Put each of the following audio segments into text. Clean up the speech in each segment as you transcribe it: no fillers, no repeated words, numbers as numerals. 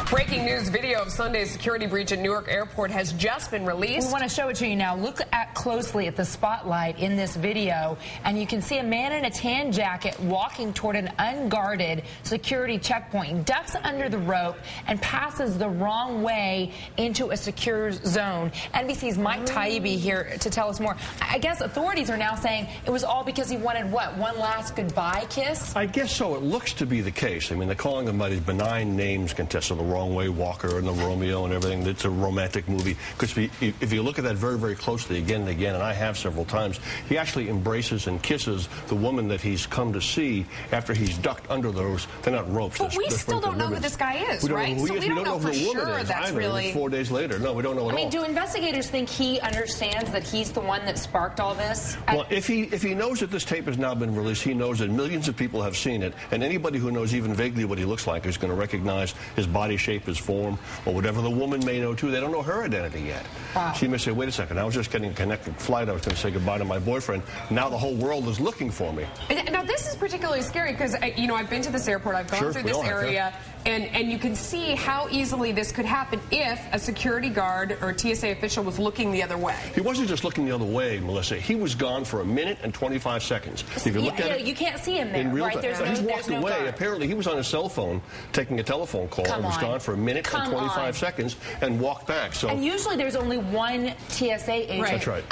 Breaking news, video of Sunday's security breach at Newark Airport has just been released. We want to show it to you now. Look closely at the spotlight in this video, and you can see a man in a tan jacket walking toward an unguarded security checkpoint. He ducks under the rope and passes the wrong way into a secure zone. NBC's Mike Taibbi here to tell us more. I guess authorities are now saying it was all because he wanted, what, one last goodbye kiss? I guess so. It looks to be the case. I mean, they're calling him by these benign names, Contessa, the Wrong Way Walker and the Romeo and everything. It's a romantic movie. Because if you look at that very, very closely again and again, and I have several times, he actually embraces and kisses the woman that he's come to see after he's ducked under those. They're not ropes. But we still don't know who this guy is, right? So we don't know who the woman is either. Really... It's 4 days later. No, we don't know at all. I mean, do investigators think he understands that he's the one that sparked all this? Well, if he knows that this tape has now been released, he knows that millions of people have seen it, and anybody who knows even vaguely what he looks like is going to recognize his body shape, his form, or whatever. The woman may know, too. They don't know her identity yet. Wow. She may say, wait a second, I was just getting a connected flight. I was going to say goodbye to my boyfriend. Now the whole world is looking for me. Now, this is particularly scary because, you know, I've been to this airport. I've gone through this area, and you can see how easily this could happen if a security guard or a TSA official was looking the other way. He wasn't just looking the other way, Melissa. He was gone for 1 minute and 25 seconds. If you look at it, you can't see him there, in real right? time. He walked away. Apparently, he was on his cell phone taking a telephone call and was gone for 1 minute and 25 seconds and walked back. So, and usually there's only one TSA agent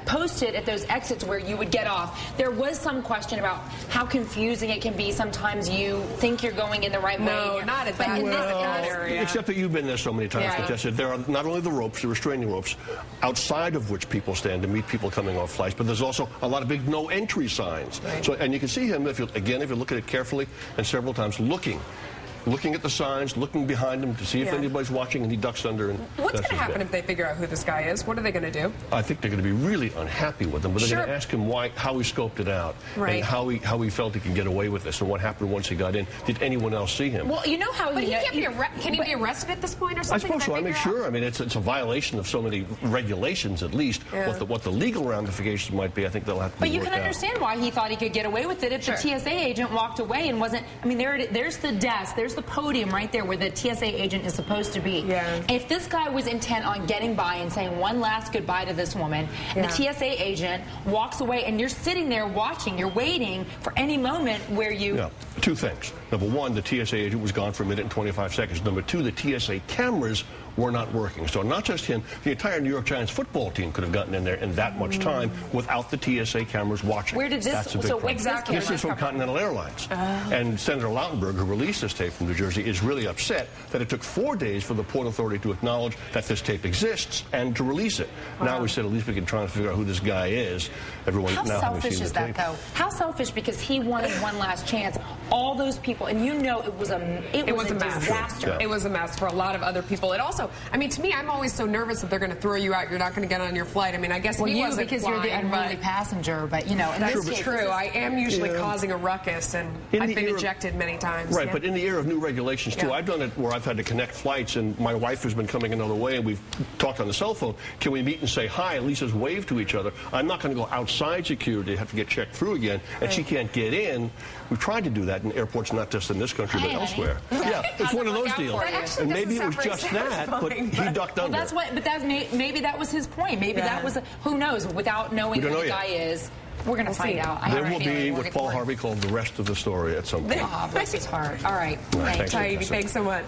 posted at those exits where you would get off. There was some question about how confusing it can be. Sometimes you think you're going in the right way. No, not at that area. Except that you've been there so many times, Contessa. There are not only the ropes, the restraining ropes, outside of which people stand to meet people coming off flights, but there's also a lot of big no entry signs. Right. So, and you can see him, if you look at it carefully and several times, looking at the signs, looking behind him to see if anybody's watching, and he ducks under. And what's going to happen if they figure out who this guy is? What are they going to do? I think they're going to be really unhappy with him, but they're going to ask him how he scoped it out, and how he felt he could get away with this, and what happened once he got in. Did anyone else see him? Well, you know how he can't be can he be arrested at this point or something? I suppose so. I mean, sure. I mean, it's a violation of so many regulations, at least. What the legal ramifications might be, I think they'll have to be But you can understand why he thought he could get away with it if the TSA agent walked away and wasn't. I mean, there's the desk, there's the podium right there where the TSA agent is supposed to be. If this guy was intent on getting by and saying one last goodbye to this woman, and the TSA agent walks away and you're sitting there watching, you're waiting for any moment where you... Yeah, two things. Number one, the TSA agent was gone for 1 minute and 25 seconds. Number two, the TSA cameras were not working. So not just him, the entire New York Giants football team could have gotten in there in that much time without the TSA cameras watching. Where did this... This is from Continental Airlines. And Senator Lautenberg, who released this tape from New Jersey, is really upset that it took 4 days for the Port Authority to acknowledge that this tape exists and to release it. Now we said at least we can try and figure out who this guy is. Everyone How now selfish is that, though? How selfish, because he wanted one last chance. All those people, and you know it was a disaster. It was a mess for a lot of other people. It also, I mean, to me, I'm always so nervous that they're going to throw you out. You're not going to get on your flight. I mean, I guess he wasn't because you're the unruly passenger, but you know, in this case, true. I am usually causing a ruckus, and I've been ejected many times. Right, but in the era of new regulations too, I've done it where I've had to connect flights, and my wife has been coming another way, and we've talked on the cell phone. Can we meet and say hi? At least as wave to each other. I'm not going to go outside security, have to get checked through again, and she can't get in. We've tried to do that in airports, not just in this country, but elsewhere. It's one of those deals. And maybe it was just that, but he ducked under. Maybe that was his point. Maybe that was, who knows, without knowing who the guy is. We're going to find out. There will be what Paul Harvey called the rest of the story at some point. Bless his heart. All right. Thanks so much.